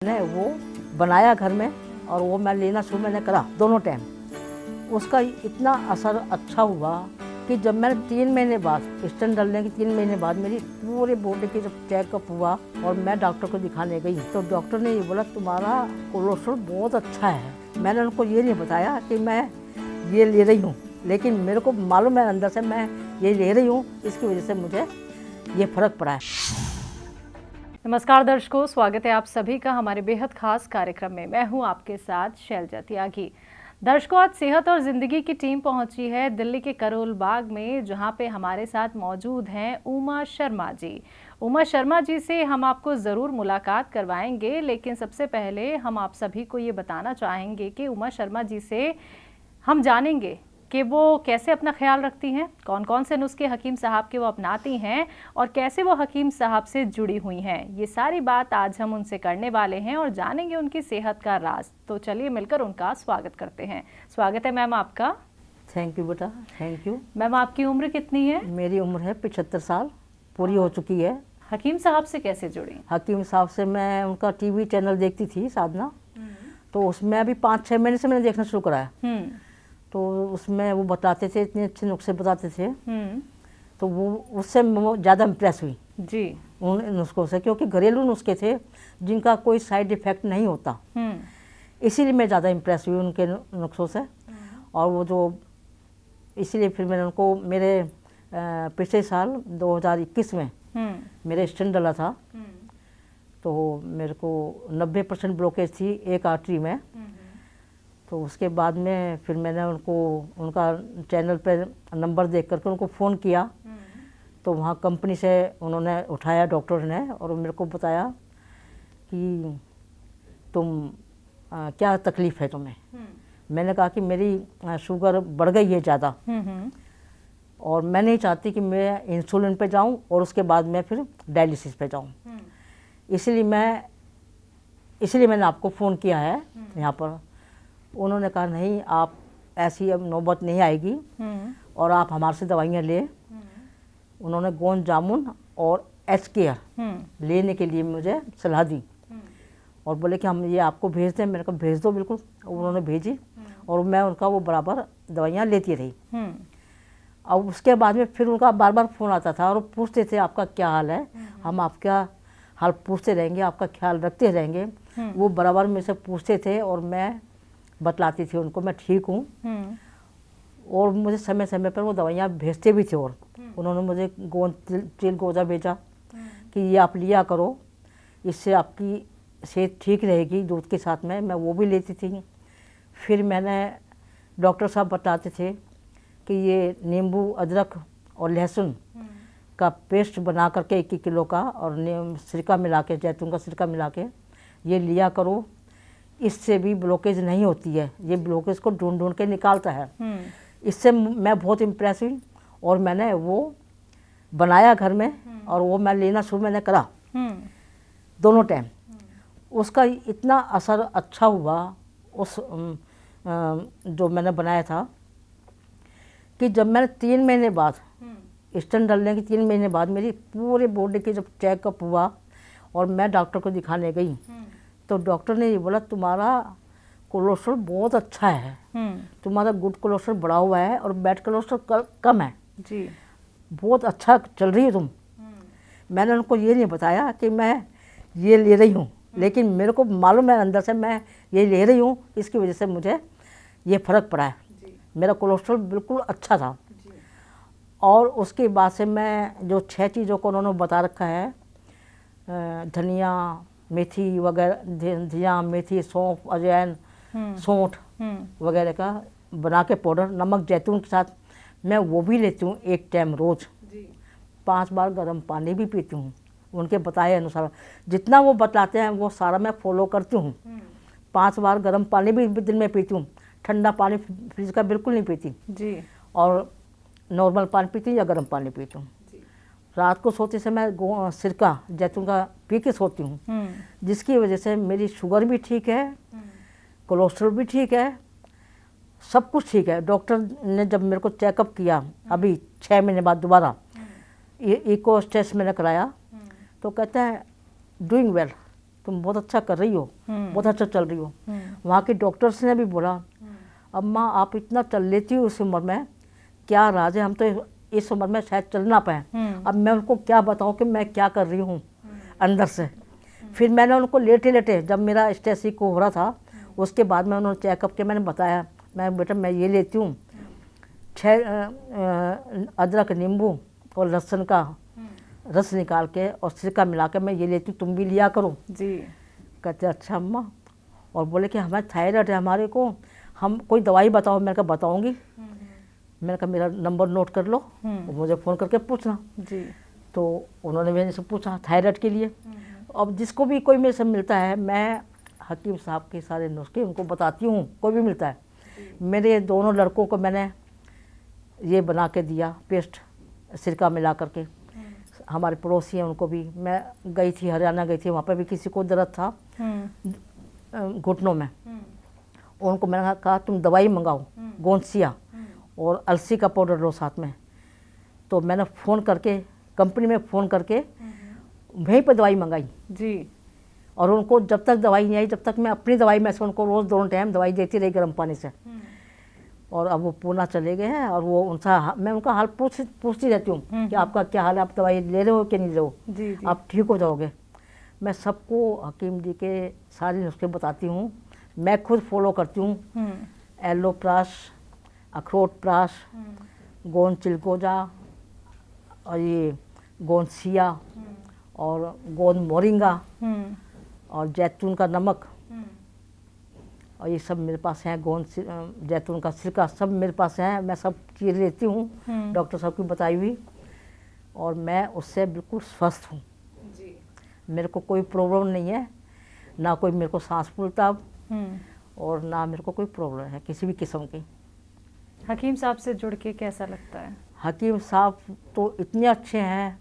मैंने वो बनाया घर में और वो मैं लेना शुरू मैंने करा दोनों टाइम। उसका इतना असर अच्छा हुआ कि जब मैंने 3 महीने बाद स्टेंट डालने के 3 महीने बाद मेरी पूरे बॉडी की जब चेकअप हुआ और मैं डॉक्टर को दिखाने गई तो डॉक्टर ने ये बोला तुम्हारा कोलेस्ट्रॉल बहुत अच्छा है। मैंने उनको ये नहीं बताया कि मैं ये ले रही हूँ, लेकिन मेरे को मालूम है अंदर से मैं ये ले रही हूँ, इसकी वजह से मुझे ये फ़र्क पड़ा है। नमस्कार दर्शकों, स्वागत है आप सभी का हमारे बेहद खास कार्यक्रम में। मैं हूं आपके साथ शैलजा त्यागी। दर्शकों, आज सेहत और ज़िंदगी की टीम पहुंची है दिल्ली के करोल बाग में, जहां पे हमारे साथ मौजूद हैं उमा शर्मा जी। उमा शर्मा जी से हम आपको ज़रूर मुलाकात करवाएंगे, लेकिन सबसे पहले हम आप सभी को ये बताना चाहेंगे कि उमा शर्मा जी से हम जानेंगे कि वो कैसे अपना ख्याल रखती हैं, कौन कौन से नुस्खे हकीम साहब के वो अपनाती हैं और कैसे वो हकीम साहब से जुड़ी हुई हैं। ये सारी बात आज हम उनसे करने वाले हैं और जानेंगे उनकी सेहत का राज। तो चलिए मिलकर उनका स्वागत करते हैं। स्वागत है मैम आपका। थैंक यू बेटा, थैंक यू। मैम, आपकी उम्र कितनी है? मेरी उम्र है 75 साल पूरी हो चुकी है। हकीम साहब से कैसे जुड़ी? हकीम साहब से मैं उनका टीवी चैनल देखती थी साधना, तो उसमें अभी 5-6 महीने से मैंने देखना शुरू कराया। तो उसमें वो बताते थे, इतने अच्छे नुस्खे बताते थे, तो वो उससे वो ज़्यादा इम्प्रेस हुई जी उन नुस्खों से, क्योंकि घरेलू नुस्खे थे जिनका कोई साइड इफ़ेक्ट नहीं होता। इसीलिए मैं ज़्यादा इम्प्रेस हुई उनके नुस्खों से। और वो जो इसीलिए फिर मैंने उनको मेरे पिछले साल 2021 में मेरे स्टेंट डाला था, तो मेरे को 90% ब्लॉकेज थी एक आर्टरी में। तो उसके बाद में फिर मैंने उनको उनका चैनल पे नंबर देख करके उनको फ़ोन किया, तो वहाँ कंपनी से उन्होंने उठाया डॉक्टर ने और मेरे को बताया कि तुम क्या तकलीफ़ है तुम्हें। मैंने कहा कि मेरी शुगर बढ़ गई है ज़्यादा और मैं नहीं चाहती कि मैं इंसुलिन पे जाऊं और उसके बाद मैं फिर डायलिसिस पे जाऊं। इसलिए मैंने आपको फ़ोन किया है यहाँ पर। उन्होंने कहा नहीं, आप ऐसी अब नौबत नहीं आएगी और आप हमारे से दवाइयाँ ले। उन्होंने गोंद जामुन और एच केयर लेने के लिए मुझे सलाह दी और बोले कि हम ये आपको भेज दें। मैंने कहा भेज दो बिल्कुल। उन्होंने भेजी और मैं उनका वो बराबर दवाइयाँ लेती रही। अब उसके बाद में फिर उनका बार बार फ़ोन आता था और पूछते थे आपका क्या हाल है। हम आपका हाल पूछते रहेंगे, आपका ख्याल रखते रहेंगे। वो बराबर मेरे से पूछते थे और मैं बतलाती थी उनको मैं ठीक हूँ। और मुझे समय समय पर वो दवाइयाँ भेजते भी थे। और उन्होंने मुझे गोंद चिल गोजा भेजा कि ये आप लिया करो, इससे आपकी सेहत ठीक रहेगी दूध के साथ में। मैं वो भी लेती थी। फिर मैंने डॉक्टर साहब बताते थे कि ये नींबू, अदरक और लहसुन का पेस्ट बना करके 1 किलो का और सिरका मिला के, जैतून का सिरका मिला के ये लिया करो। इससे भी ब्लॉकेज नहीं होती है, ये ब्लॉकेज को ढूंढ ढूंढ के निकालता है। इससे मैं बहुत इम्प्रेस हुई और मैंने वो बनाया घर में और वो मैं लेना शुरू मैंने करा दोनों टाइम। उसका इतना असर अच्छा हुआ उस जो मैंने बनाया था कि जब मैंने 3 महीने बाद स्टेंट डालने के 3 महीने बाद मेरी पूरे बॉडी की जब चेकअप हुआ और मैं डॉक्टर को दिखाने गई तो डॉक्टर ने ये बोला तुम्हारा कोलेस्ट्रॉल बहुत अच्छा है, तुम्हारा गुड कोलेस्ट्रॉल बढ़ा हुआ है और बैड कोलेस्ट्रॉल कम है जी, बहुत अच्छा चल रही है तुम। मैंने उनको ये नहीं बताया कि मैं ये ले रही हूँ, लेकिन मेरे को मालूम है अंदर से मैं ये ले रही हूँ, इसकी वजह से मुझे ये फ़र्क पड़ा है। मेरा कोलेस्ट्रॉल बिल्कुल अच्छा था। और उसके बाद से मैं जो 6 चीज़ों को उन्होंने बता रखा है, धनिया, मेथी वगैरह, धनिया, मेथी, सौंफ, अजवाइन, सौंठ वगैरह का बना के पाउडर, नमक, जैतून के साथ मैं वो भी लेती हूँ 1 टाइम रोज़। 5 बार गर्म पानी भी पीती हूँ उनके बताए अनुसार। जितना वो बताते हैं वो सारा मैं फॉलो करती हूँ। 5 बार गर्म पानी भी दिन में पीती हूँ, ठंडा पानी फ्रिज का बिल्कुल नहीं पीती जी। और नॉर्मल पानी पीती हूँ या गर्म पानी पीती हूँ। रात को सोते समय मैं सिरका जैतून का पी के सोती हूँ, जिसकी वजह से मेरी शुगर भी ठीक है, कोलेस्ट्रॉल भी ठीक है, सब कुछ ठीक है। डॉक्टर ने जब मेरे को चेकअप किया अभी 6 महीने बाद दोबारा इको टेस्ट मैंने कराया तो कहते हैं डूइंग वेल, तुम बहुत अच्छा कर रही हो, बहुत अच्छा चल रही हो। वहाँ के डॉक्टर्स ने भी बोला अम्मा आप इतना चल लेती हो इस उम्र में, क्या राज है, हम तो इस उम्र में शायद चल ना पाए। अब मैं उनको क्या बताऊँ कि मैं क्या कर रही हूँ अंदर से। फिर मैंने उनको लेटे लेटे, जब मेरा स्टेसी को हो रहा था, उसके बाद में उन्होंने चेकअप के मैंने बताया, मैं बेटा मैं ये लेती हूँ 6 अदरक नींबू और लहसुन का रस निकाल के और सिरका मिला के मैं ये लेती हूँ, तुम भी लिया करो जी। कहते अच्छा अम्मा। और बोले कि हमारे थायराइड है हमारे को, हम कोई दवाई बताओ। मैंने कहा बताऊँगी। मैंने कहा मेरा नंबर नोट कर लो, मुझे फ़ोन करके पूछना जी। तो उन्होंने मेरे से पूछा थायराइड के लिए। अब जिसको भी कोई मेरे से मिलता है, मैं हकीम साहब के सारे नुस्खे उनको बताती हूँ, कोई भी मिलता है। मेरे दोनों लड़कों को मैंने ये बना के दिया पेस्ट, सिरका मिला करके। हमारे पड़ोसी हैं उनको भी, मैं गई थी हरियाणा गई थी, वहाँ पर भी किसी को दर्द था घुटनों में, उनको मैंने कहा तुम दवाई मंगाओ गोंसिया और अलसी का पाउडर लो साथ में। तो मैंने फ़ोन करके कंपनी में फ़ोन करके वहीं पर दवाई मंगाई जी। और उनको जब तक दवाई नहीं आई तब तक मैं अपनी दवाई में से उनको रोज़ दोनों टाइम दवाई देती रही गर्म पानी से। और अब वो पूना चले गए हैं और वो मैं उनका हाल पूछती रहती हूँ कि आपका क्या हाल है, आप दवाई ले रहे हो कि नहीं ले रहे जी, हो, आप ठीक हो जाओगे। मैं सबको हकीम जी के सारे नुस्खे बताती हूँ, मैं खुद फॉलो करती हूँ। एलोप्रास, अखरोट प्रास, गोंद चिलगोजा और ये गोंसिया और गोंद मोरिंगा और जैतून का नमक और ये सब मेरे पास हैं, जैतून का सिरका सब मेरे पास है। मैं सब चीज़ लेती हूँ डॉक्टर साहब की बताई हुई, और मैं उससे बिल्कुल स्वस्थ हूँ। मेरे को कोई प्रॉब्लम नहीं है, ना कोई मेरे को सांस फूलता और ना मेरे को कोई प्रॉब्लम है किसी भी किस्म की। हकीम साहब से जुड़ के कैसा लगता है? हकीम साहब तो इतने अच्छे हैं,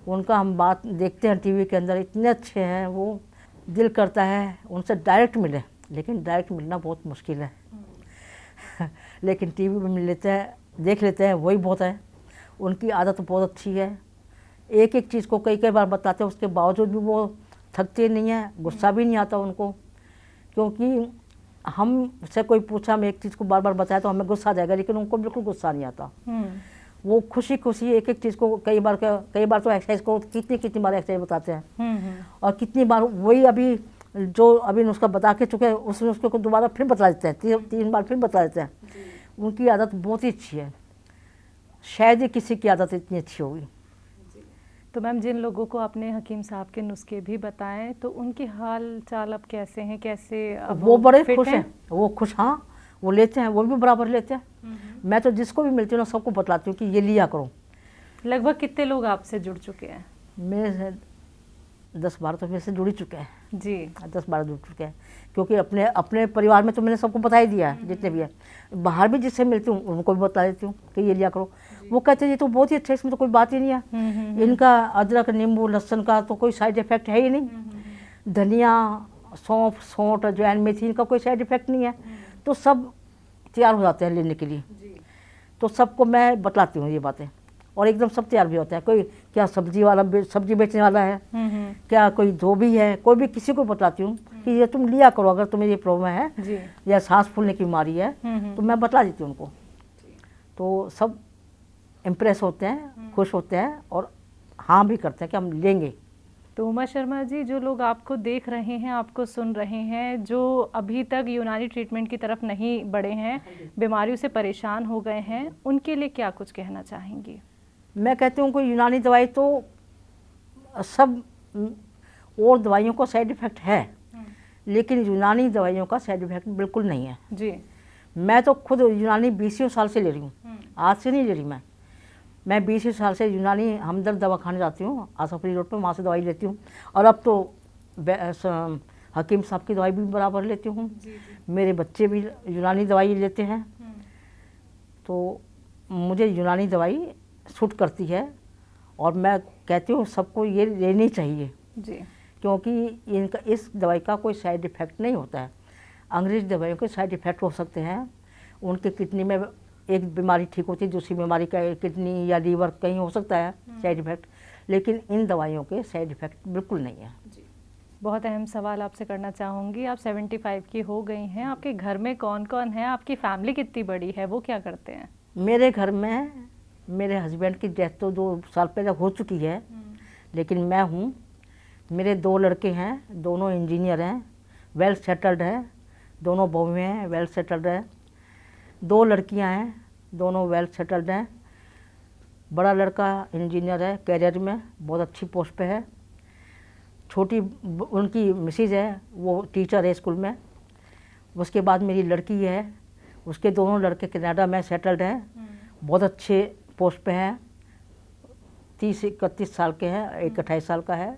उनका हम बात देखते हैं टीवी के अंदर, इतने अच्छे हैं वो, दिल करता है उनसे डायरेक्ट मिले, लेकिन डायरेक्ट मिलना बहुत मुश्किल है। लेकिन टीवी में मिल लेते हैं, देख लेते हैं, वही बहुत है। उनकी आदत बहुत अच्छी है, एक एक चीज़ को कई कई बार बताते हैं, उसके बावजूद भी वो थकते नहीं हैं, गुस्सा भी नहीं आता उनको। क्योंकि हमसे कोई पूछा, हम एक चीज़ को बार बार बताया तो हमें गुस्सा आ जाएगा, लेकिन उनको बिल्कुल गुस्सा नहीं आता। वो खुशी खुशी एक एक चीज़ को कई बार तो एक्सरसाइज को कितनी बार एक्सरसाइज बताते हैं और कितनी बार वही अभी जो अभी नुस्खा बता के चुके हैं उस नुस्खे को दोबारा फिर बता देते हैं, 3 बार फिर बता देते हैं। उनकी आदत बहुत ही अच्छी है, शायद ही किसी की आदत इतनी अच्छी होगी। तो मैम, जिन लोगों को आपने हकीम साहब के नुस्खे भी बताएं तो उनकी हाल चाल अब कैसे हैं, कैसे वो बड़े खुश हैं, वो खुश, हाँ वो लेते हैं, वो भी बराबर लेते हैं। मैं तो जिसको भी मिलती हूँ ना सबको बतलाती हूँ कि ये लिया करो। लगभग कितने लोग आपसे जुड़ चुके हैं? मेरे 10-12 तो मेरे से जुड़ ही चुके हैं जी। 10-12 जुड़ चुके हैं, क्योंकि अपने परिवार में तो मैंने सबको बता ही दिया है, जितने भी है। बाहर भी जिससे मिलती हूँ उनको भी बता देती हूँ कि ये लिया करो। वो कहते हैं ये तो बहुत ही अच्छा है, इसमें तो कोई बात ही नहीं है, इनका अदरक नींबू लहसुन का तो कोई साइड इफेक्ट है ही नहीं, धनिया सौंफ सौंठ अजवाइन मेथी इनका कोई साइड इफेक्ट नहीं है, तो सब तैयार हो जाते हैं लेने के लिए। तो सबको मैं बतलाती हूँ ये बातें और एकदम सब तैयार भी होते हैं। कोई क्या सब्जी बेचने वाला है, क्या कोई धोबी है, कोई भी किसी को बतलाती हूँ कि ये तुम लिया करो अगर तुम्हें ये प्रॉब्लम है या सांस फूलने की बीमारी है, तो मैं बतला देती हूँ उनको। तो सब इम्प्रेस होते हैं, खुश होते हैं और हाँ भी करते हैं कि हम लेंगे। तो उमा शर्मा जी, जो लोग आपको देख रहे हैं, आपको सुन रहे हैं, जो अभी तक यूनानी ट्रीटमेंट की तरफ नहीं बढ़े हैं, बीमारियों से परेशान हो गए हैं, उनके लिए क्या कुछ कहना चाहेंगी? मैं कहती हूँ कोई यूनानी दवाई तो सब और दवाइयों का साइड इफ़ेक्ट है, लेकिन यूनानी दवाइयों का साइड इफ़ेक्ट बिल्कुल नहीं है जी। मैं तो खुद यूनानी 20 साल से ले रही हूँ, आज से नहीं ले रही मैं 20 साल से यूनानी हमदर्द दवाखाने जाती हूँ, आसाफली रोड पे, वहाँ से दवाई लेती हूँ। और अब तो हकीम साहब की दवाई भी बराबर लेती हूँ, मेरे बच्चे भी यूनानी दवाई लेते हैं। तो मुझे यूनानी दवाई सूट करती है और मैं कहती हूँ सबको ये लेनी चाहिए जी, क्योंकि इनका इस दवाई का कोई साइड इफ़ेक्ट नहीं होता है। अंग्रेज़ दवाइयों के साइड इफ़ेक्ट हो सकते हैं, उनके किडनी में एक बीमारी ठीक होती है, दूसरी बीमारी का किडनी या लीवर कहीं हो सकता है साइड इफ़ेक्ट, लेकिन इन दवाइयों के साइड इफ़ेक्ट बिल्कुल नहीं है। बहुत अहम सवाल आपसे करना चाहूँगी, आप 75 की हो गई हैं, आपके घर में कौन कौन है, आपकी फैमिली कितनी बड़ी है, वो क्या करते हैं? मेरे घर में मेरे हस्बैंड की डेथ तो 2 साल पहले हो चुकी है, लेकिन मैं हूँ। मेरे 2 लड़के हैं, दोनों इंजीनियर हैं, वेल सेटल्ड है। दोनों बहुएं हैं, वेल सेटल्ड है। 2 लड़कियां हैं, दोनों वेल सेटल्ड हैं। बड़ा लड़का इंजीनियर है, कैरियर में बहुत अच्छी पोस्ट पे है। छोटी उनकी मिसेज है, वो टीचर है स्कूल में। उसके बाद मेरी लड़की है, उसके दोनों लड़के कनाडा में सेटल्ड हैं, बहुत अच्छे पोस्ट पे हैं। 30-31 साल के हैं, एक 28 साल का है।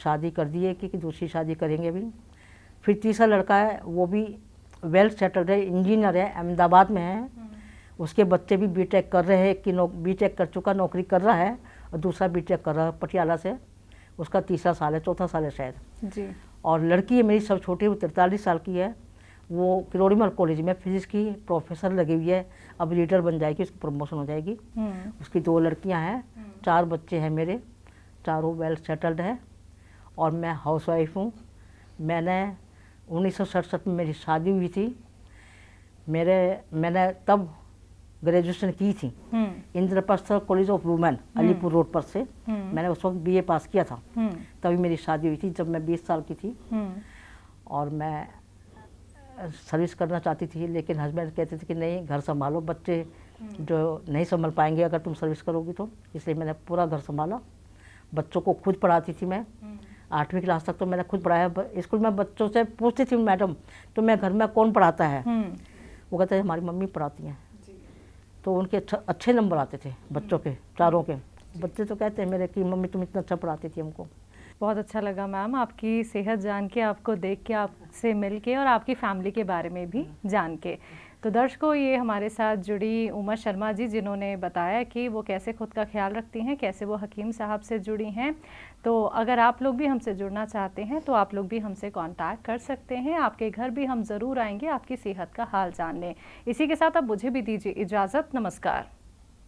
शादी कर दी है कि दूसरी शादी करेंगे अभी। फिर तीसरा लड़का है, वो भी वेल सेटल्ड है, इंजीनियर है, अहमदाबाद में है। उसके बच्चे भी बीटेक कर रहे हैं कि बीटेक कर चुका, नौकरी कर रहा है, और दूसरा बीटेक कर रहा है पटियाला से। उसका 3रा साल है, 4था साल है शायद जी। और लड़की है मेरी सब छोटी, वो 43 साल की है। वो किरोड़ीमल कॉलेज में फिजिक्स की प्रोफेसर लगी हुई है, अब लीडर बन जाएगी, उसकी प्रमोशन हो जाएगी। उसकी 2 लड़कियां हैं, 4 बच्चे हैं मेरे, चारों वेल सेटल्ड हैं। और मैं हाउस वाइफ हूँ। मैंने 1967 में मेरी शादी हुई थी। मैंने तब ग्रेजुएशन की थी Indraprastha college of women Alipur road पर से। मैंने उस वक्त बीए पास किया था, तभी मेरी शादी हुई थी जब मैं 20 साल की थी। और मैं सर्विस करना चाहती थी, लेकिन हस्बैंड कहते थे कि नहीं, घर संभालो, बच्चे जो नहीं संभाल पाएंगे अगर तुम सर्विस करोगी तो। इसलिए मैंने पूरा घर संभाला। बच्चों को खुद पढ़ाती थी मैं, 8वीं क्लास तक तो मैंने खुद पढ़ाया। स्कूल में बच्चों से पूछती थी, मैडम तो मैं घर में कौन पढ़ाता है? वो कहते हैं हमारी मम्मी पढ़ाती हैं। तो उनके अच्छे नंबर आते थे बच्चों के, चारों के। बच्चे तो कहते हैं मेरे कि मम्मी तुम इतना अच्छा पढ़ाती थी हमको। बहुत अच्छा लगा मैम, आपकी सेहत जान के, आपको देख के, आपसे मिल के, और आपकी फैमिली के बारे में भी जान के। तो दर्शकों, ये हमारे साथ जुड़ी उमा शर्मा जी, जिन्होंने बताया कि वो कैसे खुद का ख्याल रखती हैं, कैसे वो हकीम साहब से जुड़ी हैं। तो अगर आप लोग भी हमसे जुड़ना चाहते हैं तो आप लोग भी हमसे कांटेक्ट कर सकते हैं। आपके घर भी हम ज़रूर आएंगे आपकी सेहत का हाल जानने। इसी के साथ अब मुझे भी दीजिए इजाज़त। नमस्कार।